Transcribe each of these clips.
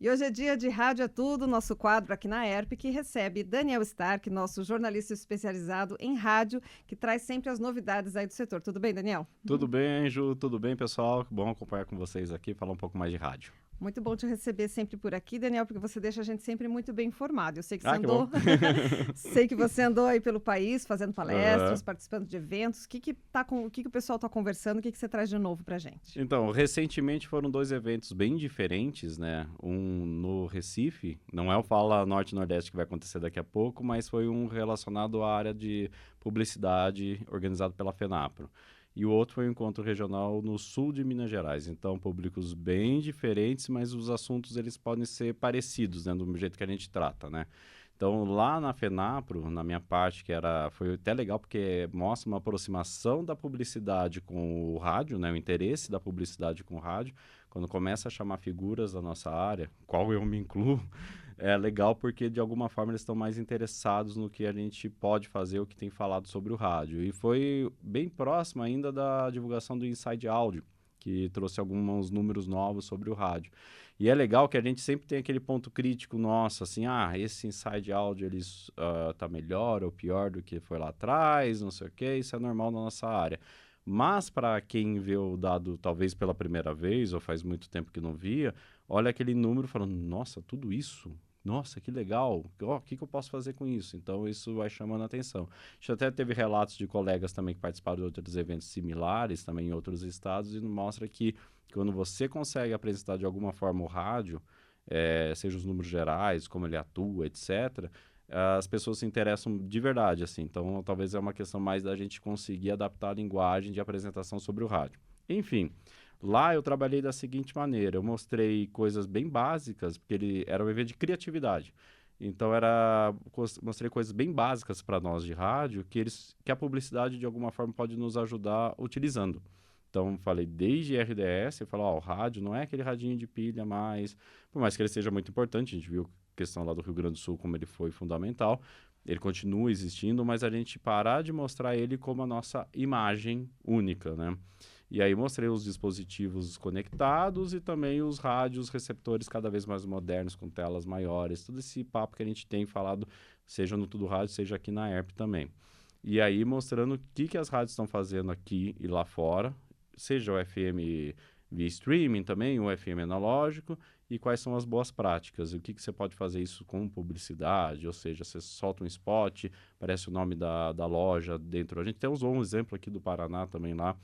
E hoje é dia de Rádio é Tudo, nosso quadro aqui na ERP, que recebe Daniel Stark, nosso jornalista especializado em rádio, que traz sempre as novidades aí do setor. Tudo bem, Daniel? Tudo bem, Ju? Tudo bem, pessoal? Bom acompanhar com vocês aqui, falar um pouco mais de rádio. Muito bom te receber sempre por aqui, Daniel, porque você deixa a gente sempre muito bem informado. Eu sei que você Ah, que bom. andou, sei que você andou aí pelo país fazendo palestras, Aham. participando de eventos. O que o pessoal está conversando? O que você traz de novo para gente? Então, recentemente foram dois eventos bem diferentes, né? Um no Recife, não é o Fala Norte e Nordeste que vai acontecer daqui a pouco, mas foi um relacionado à área de publicidade organizado pela FENAPRO. E o outro foi um encontro regional no sul de Minas Gerais. Então, públicos bem diferentes, mas os assuntos eles podem ser parecidos, né? Do jeito que a gente trata, né? Então, lá na FENAPRO, na minha parte, foi até legal porque mostra uma aproximação da publicidade com o rádio, né, o interesse da publicidade com o rádio. Quando começa a chamar figuras da nossa área, qual eu me incluo, é legal porque de alguma forma eles estão mais interessados no que a gente pode fazer, o que tem falado sobre o rádio. E foi bem próximo ainda da divulgação do Inside Audio, que trouxe alguns números novos sobre o rádio. E é legal que a gente sempre tem aquele ponto crítico nosso, assim, esse Inside Audio ele tá melhor ou pior do que foi lá atrás, não sei o que, isso é normal na nossa área. Mas para quem vê o dado talvez pela primeira vez ou faz muito tempo que não via, olha aquele número falando, nossa, tudo isso? Nossa, que legal. O que eu posso fazer com isso? Então, isso vai chamando a atenção. A gente até teve relatos de colegas também que participaram de outros eventos similares, também em outros estados, e mostra que quando você consegue apresentar de alguma forma o rádio, seja os números gerais, como ele atua, etc., as pessoas se interessam de verdade, assim. Então, talvez é uma questão mais da gente conseguir adaptar a linguagem de apresentação sobre o rádio. Enfim, lá eu trabalhei da seguinte maneira, eu mostrei coisas bem básicas, porque ele era um evento de criatividade. Então mostrei coisas bem básicas para nós de rádio que a publicidade de alguma forma pode nos ajudar utilizando. Então falei desde RDS, eu falo, o rádio não é aquele radinho de pilha mais, por mais que ele seja muito importante, a gente viu a questão lá do Rio Grande do Sul como ele foi fundamental, ele continua existindo, mas a gente parar de mostrar ele como a nossa imagem única, né? E aí mostrei os dispositivos conectados e também os rádios receptores cada vez mais modernos, com telas maiores, todo esse papo que a gente tem falado, seja no Tudo Rádio, seja aqui na ERP também. E aí mostrando o que as rádios estão fazendo aqui e lá fora, seja o FM via streaming também, o FM analógico, e quais são as boas práticas, o que você pode fazer isso com publicidade, ou seja, você solta um spot, aparece o nome da loja dentro. A gente até usou um exemplo aqui do Paraná também lá,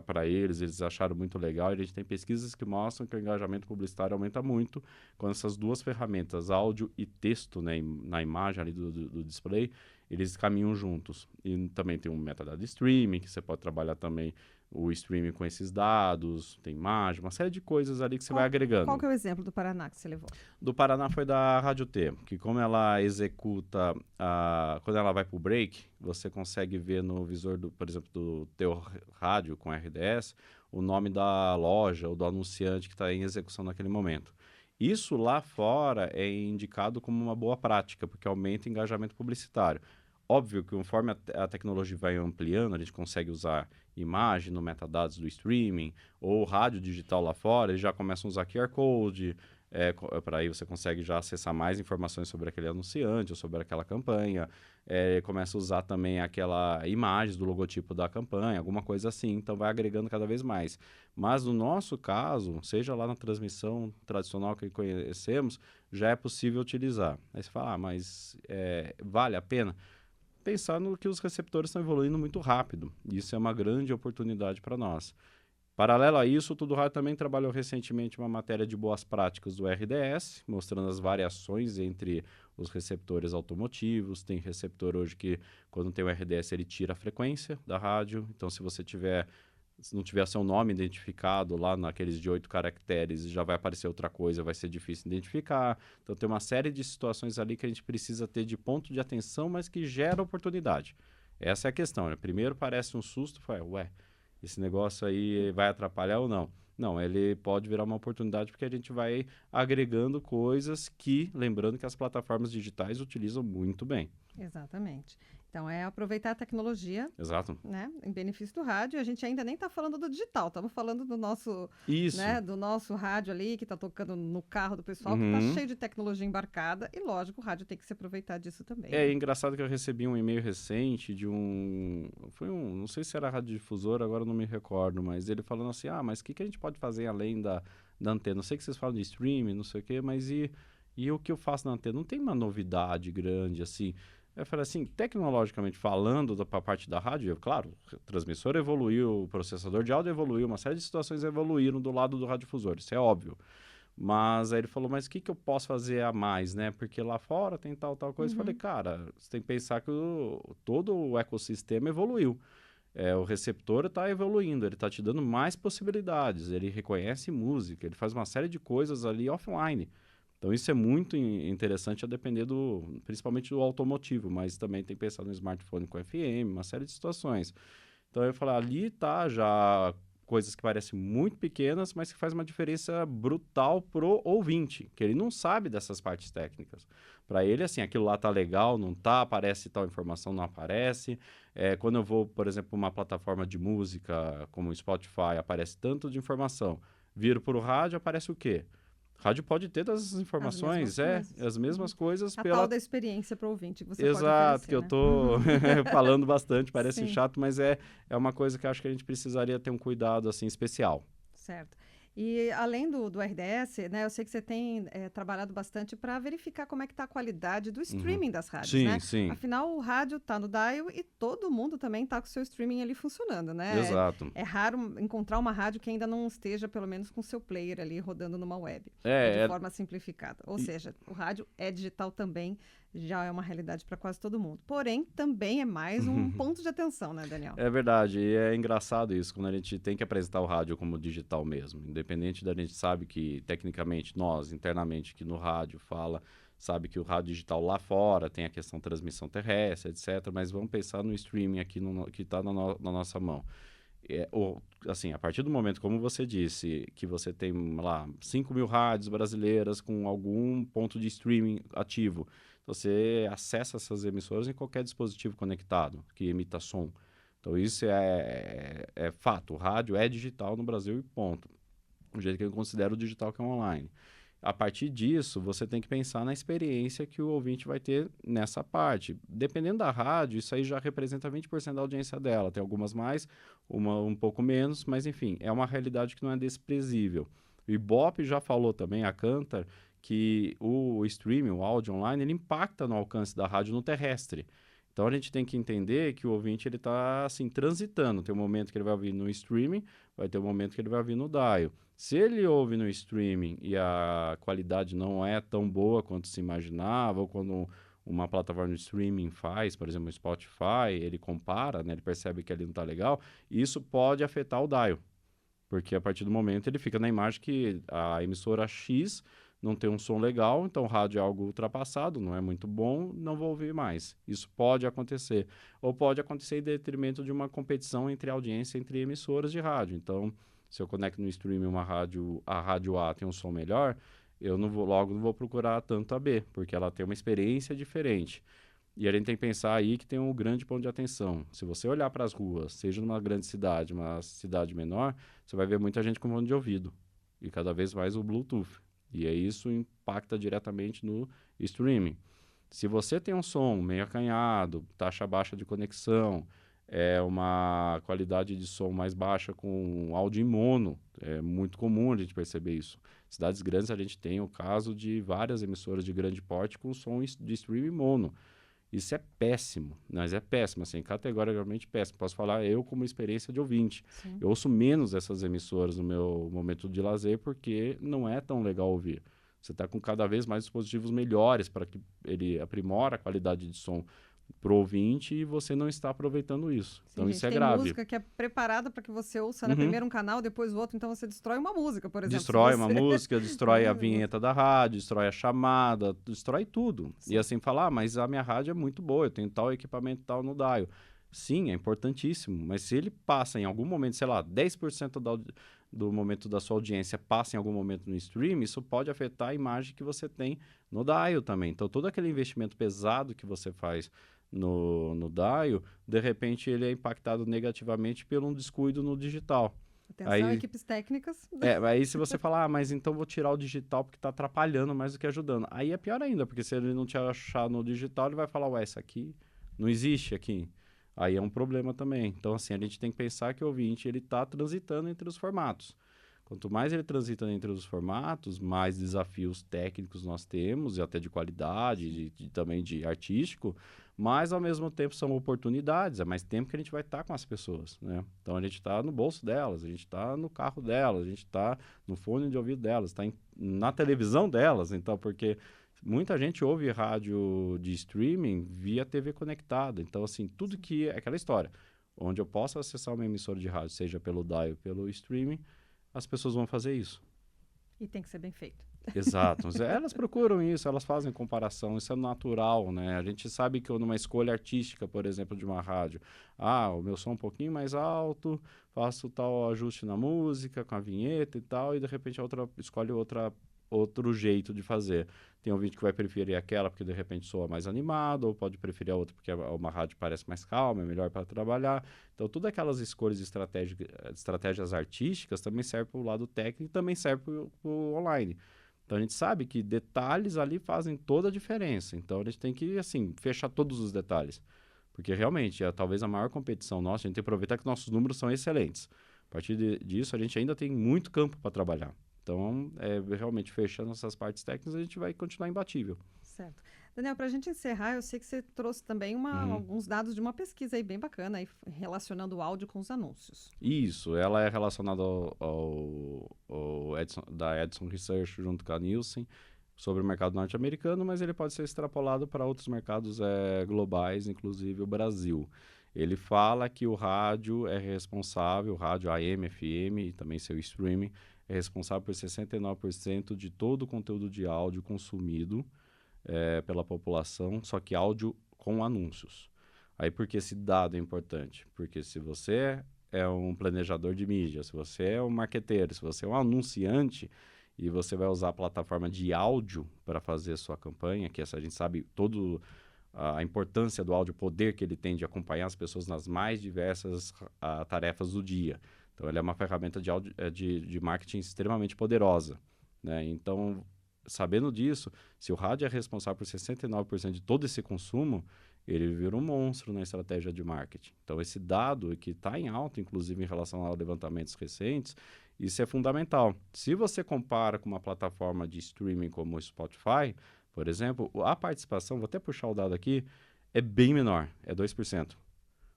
para eles acharam muito legal, e a gente tem pesquisas que mostram que o engajamento publicitário aumenta muito quando essas duas ferramentas, áudio e texto, né, na imagem ali do display, eles caminham juntos. E também tem um metadado de streaming, que você pode trabalhar também o streaming com esses dados, tem imagem, uma série de coisas ali que você vai Qual agregando. que é o exemplo do Paraná que você levou? Do Paraná foi da Rádio T, que como ela executa, quando ela vai para o break, você consegue ver no visor, por exemplo, do teu rádio com RDS, o nome da loja ou do anunciante que está em execução naquele momento. Isso lá fora é indicado como uma boa prática, porque aumenta o engajamento publicitário. Óbvio que conforme a tecnologia vai ampliando, a gente consegue usar imagem no metadados do streaming, ou rádio digital lá fora, eles já começam a usar QR Code, para aí você consegue já acessar mais informações sobre aquele anunciante ou sobre aquela campanha, começa a usar também aquela imagem do logotipo da campanha, alguma coisa assim, então vai agregando cada vez mais. Mas no nosso caso, seja lá na transmissão tradicional que conhecemos, já é possível utilizar. Aí você fala, mas vale a pena? Pensar no que os receptores estão evoluindo muito rápido. Isso é uma grande oportunidade para nós. Paralelo a isso, o Tudo Rádio também trabalhou recentemente uma matéria de boas práticas do RDS, mostrando as variações entre os receptores automotivos. Tem receptor hoje que, quando tem o RDS, ele tira a frequência da rádio. Então, se não tiver seu nome identificado lá naqueles de 8 caracteres, já vai aparecer outra coisa, vai ser difícil identificar. Então, tem uma série de situações ali que a gente precisa ter de ponto de atenção, mas que gera oportunidade. Essa é a questão, né? Primeiro parece um susto, esse negócio aí vai atrapalhar ou não? Não, ele pode virar uma oportunidade porque a gente vai agregando coisas que, lembrando que as plataformas digitais utilizam muito bem. Exatamente. Então, é aproveitar a tecnologia, Exato. né, em benefício do rádio. A gente ainda nem está falando do digital, estamos falando do nosso, Isso. né, do nosso rádio ali, que está tocando no carro do pessoal, que está Uhum. cheio de tecnologia embarcada. E, lógico, o rádio tem que se aproveitar disso também, É né? engraçado que eu recebi um e-mail recente não sei se era radiodifusor, agora eu não me recordo, mas ele falando assim, mas o que a gente pode fazer além da antena? Eu sei que vocês falam de streaming, não sei o quê, mas e o que eu faço na antena? Não tem uma novidade grande, assim. Eu falei assim, tecnologicamente falando, pra parte da rádio, claro, o transmissor evoluiu, o processador de áudio evoluiu, uma série de situações evoluíram do lado do radiodifusor, isso é óbvio. Mas aí ele falou, mas o que eu posso fazer a mais, né? Porque lá fora tem tal coisa. Eu falei, Uhum. cara, você tem que pensar que todo o ecossistema evoluiu. O receptor está evoluindo, ele está te dando mais possibilidades, ele reconhece música, ele faz uma série de coisas ali offline. Então isso é muito interessante a depender principalmente do automotivo, mas também tem que pensar no smartphone com FM, uma série de situações. Então eu falei, ali tá já coisas que parecem muito pequenas, mas que faz uma diferença brutal pro ouvinte, que ele não sabe dessas partes técnicas. Para ele, assim, aquilo lá tá legal, não tá, aparece tal informação, não aparece. Quando eu vou, por exemplo, uma plataforma de música como o Spotify, aparece tanto de informação. Viro para o rádio, aparece o quê? Rádio pode ter todas essas As mesmas informações, coisas. as mesmas Uhum. coisas A tal pela da experiência para o ouvinte que você pode Exato, que oferecer, eu né? tô Uhum. falando bastante, parece Sim. chato, mas é uma coisa que eu acho que a gente precisaria ter um cuidado, assim, especial. Certo. E além do RDS, né, eu sei que você tem trabalhado bastante para verificar como é que está a qualidade do Uhum. streaming das rádios, Sim, né? sim, Afinal, o rádio está no dial e todo mundo também está com o seu streaming ali funcionando, né? exato. É raro encontrar uma rádio que ainda não esteja, pelo menos, com o seu player ali rodando numa web, de É, é, forma simplificada. Ou e- seja, o rádio é digital também, já é uma realidade para quase todo mundo. Porém, também é mais um ponto de atenção, né, Daniel? é verdade, e é engraçado isso, quando a gente tem que apresentar o rádio como digital mesmo, independente da gente sabe que, tecnicamente, nós, internamente, que no rádio sabe que o rádio digital lá fora tem a questão transmissão terrestre, etc., mas vamos pensar no streaming aqui que está na nossa mão. Assim, a partir do momento, como você disse, que você tem lá 5 mil rádios brasileiras com algum ponto de streaming ativo, você acessa essas emissoras em qualquer dispositivo conectado que emita som. Então, isso é fato. O rádio é digital no Brasil e ponto. Do jeito que eu considero o digital que é online. A partir disso, você tem que pensar na experiência que o ouvinte vai ter nessa parte. Dependendo da rádio, isso aí já representa 20% da audiência dela. Tem algumas mais, uma um pouco menos, mas enfim, é uma realidade que não é desprezível. O Ibope já falou também, a Cantar, que o streaming, o áudio online, ele impacta no alcance da rádio no terrestre. Então a gente tem que entender que o ouvinte ele está assim transitando. Tem um momento que ele vai ouvir no streaming, vai ter um momento que ele vai ouvir no dial. Se ele ouve no streaming e a qualidade não é tão boa quanto se imaginava, ou quando uma plataforma de streaming faz, por exemplo, o Spotify, ele compara, né, ele percebe que ali não está legal, isso pode afetar o dial. Porque a partir do momento ele fica na imagem que a emissora X não tem um som legal, então o rádio é algo ultrapassado, não é muito bom, não vou ouvir mais. Isso pode acontecer. Ou pode acontecer em detrimento de uma competição entre audiência, entre emissoras de rádio. Então, se eu conecto no streaming a rádio A tem um som melhor, eu não vou procurar tanto a B, porque ela tem uma experiência diferente. E a gente tem que pensar aí que tem um grande ponto de atenção. Se você olhar para as ruas, seja numa grande cidade, uma cidade menor, você vai ver muita gente com fone de ouvido. E cada vez mais o Bluetooth. E aí isso impacta diretamente no streaming. Se você tem um som meio acanhado, taxa baixa de conexão, uma qualidade de som mais baixa com áudio em mono, é muito comum a gente perceber isso. Cidades grandes a gente tem o caso de várias emissoras de grande porte com som de streaming mono. Isso é péssimo, mas é péssimo, assim, categoricamente péssimo. Posso falar eu como experiência de ouvinte. Sim. Eu ouço menos essas emissoras no meu momento de lazer porque não é tão legal ouvir. Você está com cada vez mais dispositivos melhores para que ele aprimore a qualidade de som para o ouvinte e você não está aproveitando isso. Sim, Então isso gente, é tem grave. música que é preparada para que você ouça, né, Uhum. primeiro um canal, depois o outro, então você destrói uma música, por exemplo. Se Destrói uma você... música, destrói a né, vinheta da rádio, destrói a chamada, destrói tudo. E Sim. assim falar, mas a minha rádio é muito boa, eu tenho tal equipamento tal no dial. Sim, é importantíssimo, mas se ele passa em algum momento, sei lá, 10% do momento da sua audiência passa em algum momento no stream, isso pode afetar a imagem que você tem no dial também. Então, todo aquele investimento pesado que você faz no dial, de repente ele é impactado negativamente por um descuido no digital. Atenção, equipes técnicas. Aí se você falar, mas então vou tirar o digital porque está atrapalhando mais do que ajudando. Aí é pior ainda, porque se ele não te achar no digital, ele vai falar, ué, isso aqui não existe aqui. Aí é um problema também. Então, assim, a gente tem que pensar que o ouvinte, ele está transitando entre os formatos. Quanto mais ele transita entre os formatos, mais desafios técnicos nós temos, e até de qualidade, também de artístico, mas ao mesmo tempo são oportunidades, é mais tempo que a gente vai estar com as pessoas, né? Então a gente está no bolso delas, a gente está no carro delas, a gente está no fone de ouvido delas, está na televisão delas, então, porque muita gente ouve rádio de streaming via TV conectada, então assim, tudo que é aquela história, onde eu posso acessar uma emissora de rádio, seja pelo dial, pelo streaming, as pessoas vão fazer isso. E tem que ser bem feito. Exato. Elas procuram isso, elas fazem comparação, isso é natural, né? A gente sabe que numa escolha artística, por exemplo, de uma rádio, o meu som é um pouquinho mais alto, faço tal ajuste na música, com a vinheta e tal, e de repente a outra escolhe outro jeito de fazer. Tem ouvinte que vai preferir aquela porque de repente soa mais animado, ou pode preferir a outra porque uma rádio parece mais calma, é melhor para trabalhar. Então, todas aquelas escolhas estratégias artísticas também servem para o lado técnico e também servem para o online. Então, a gente sabe que detalhes ali fazem toda a diferença. Então, a gente tem que, assim, fechar todos os detalhes. Porque, realmente, talvez a maior competição nossa, a gente tem que aproveitar que nossos números são excelentes. A partir disso, a gente ainda tem muito campo para trabalhar. Então, realmente, fechando essas partes técnicas, a gente vai continuar imbatível. Certo. Daniel, para a gente encerrar, eu sei que você trouxe também alguns dados de uma pesquisa aí bem bacana, aí, relacionando o áudio com os anúncios. Isso, ela é relacionada ao da Edison Research junto com a Nielsen sobre o mercado norte-americano, mas ele pode ser extrapolado para outros mercados globais, inclusive o Brasil. Ele fala que o rádio é responsável, o rádio AM, FM e também seu streaming, é responsável por 69% de todo o conteúdo de áudio consumido pela população, só que áudio com anúncios. Aí por que esse dado é importante? Porque se você é um planejador de mídia, se você é um marqueteiro, se você é um anunciante e você vai usar a plataforma de áudio para fazer sua campanha, que essa a gente sabe todo a importância do áudio, o poder que ele tem de acompanhar as pessoas nas mais diversas tarefas do dia. Então, ele é uma ferramenta de, áudio, de marketing extremamente poderosa, né? Então, sabendo disso, se o rádio é responsável por 69% de todo esse consumo, ele vira um monstro na estratégia de marketing. Então, esse dado que está em alta, inclusive em relação a levantamentos recentes, isso é fundamental. Se você compara com uma plataforma de streaming como o Spotify, por exemplo, a participação, vou até puxar o dado aqui, é bem menor, é 2%.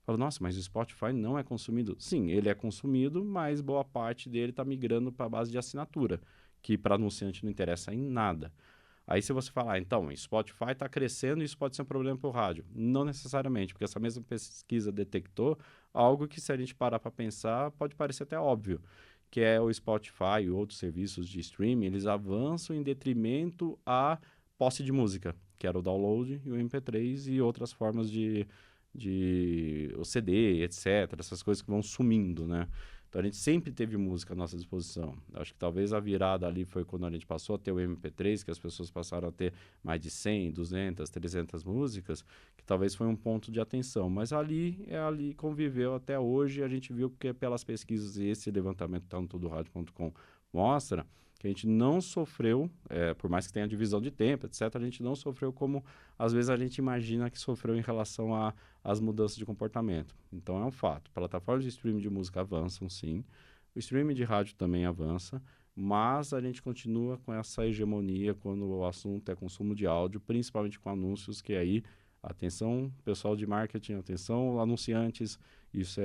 Fala, nossa, mas o Spotify não é consumido? Sim, ele é consumido, mas boa parte dele está migrando para a base de assinatura, que para anunciante não interessa em nada. Aí se você falar, então, o Spotify está crescendo e isso pode ser um problema para o rádio. Não necessariamente, porque essa mesma pesquisa detectou algo que, se a gente parar para pensar, pode parecer até óbvio, que é o Spotify e outros serviços de streaming, eles avançam em detrimento à posse de música, que era o download e o MP3 e outras formas de o CD, etc. Essas coisas que vão sumindo, né? Então, a gente sempre teve música à nossa disposição. Acho que talvez a virada ali foi quando a gente passou a ter o MP3, que as pessoas passaram a ter mais de 100, 200, 300 músicas, que talvez foi um ponto de atenção. Mas ali conviveu até hoje. A gente viu que pelas pesquisas e esse levantamento que está no tudoradio.com mostra que a gente não sofreu, por mais que tenha divisão de tempo, etc., a gente não sofreu como, às vezes, a gente imagina que sofreu em relação às mudanças de comportamento. Então, é um fato. Plataformas de streaming de música avançam, sim. O streaming de rádio também avança, mas a gente continua com essa hegemonia quando o assunto é consumo de áudio, principalmente com anúncios, que aí, atenção, pessoal de marketing, atenção, anunciantes, isso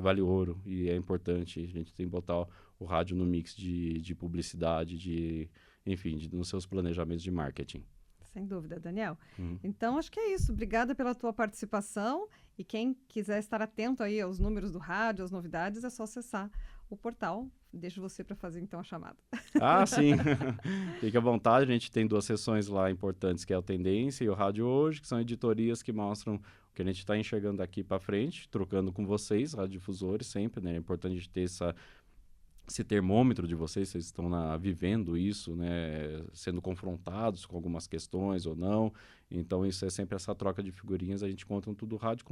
vale ouro e é importante. A gente tem que botar o rádio no mix de publicidade, enfim, nos seus planejamentos de marketing. Sem dúvida, Daniel. Então, acho que é isso. Obrigada pela tua participação. E quem quiser estar atento aí aos números do rádio, às novidades, é só acessar o portal. Deixo você para fazer, então, a chamada. Ah, sim. Fique à vontade. A gente tem 2 sessões lá importantes, que é o Tendência e o Rádio Hoje, que são editorias que mostram o que a gente está enxergando daqui para frente, trocando com vocês, radiodifusores, sempre, né? É importante a gente ter esse termômetro de vocês estão vivendo isso, né, sendo confrontados com algumas questões ou não. Então, isso é sempre essa troca de figurinhas. A gente conta tudo, o rádio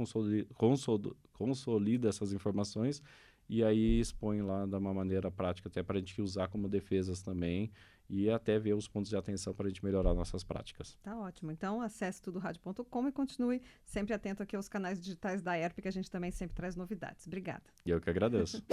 consolida essas informações e aí expõe lá de uma maneira prática, até para a gente usar como defesas também e até ver os pontos de atenção para a gente melhorar nossas práticas. Tá ótimo. Então, acesse tudoradio.com e continue sempre atento aqui aos canais digitais da ERP, que a gente também sempre traz novidades. Obrigada. E eu que agradeço.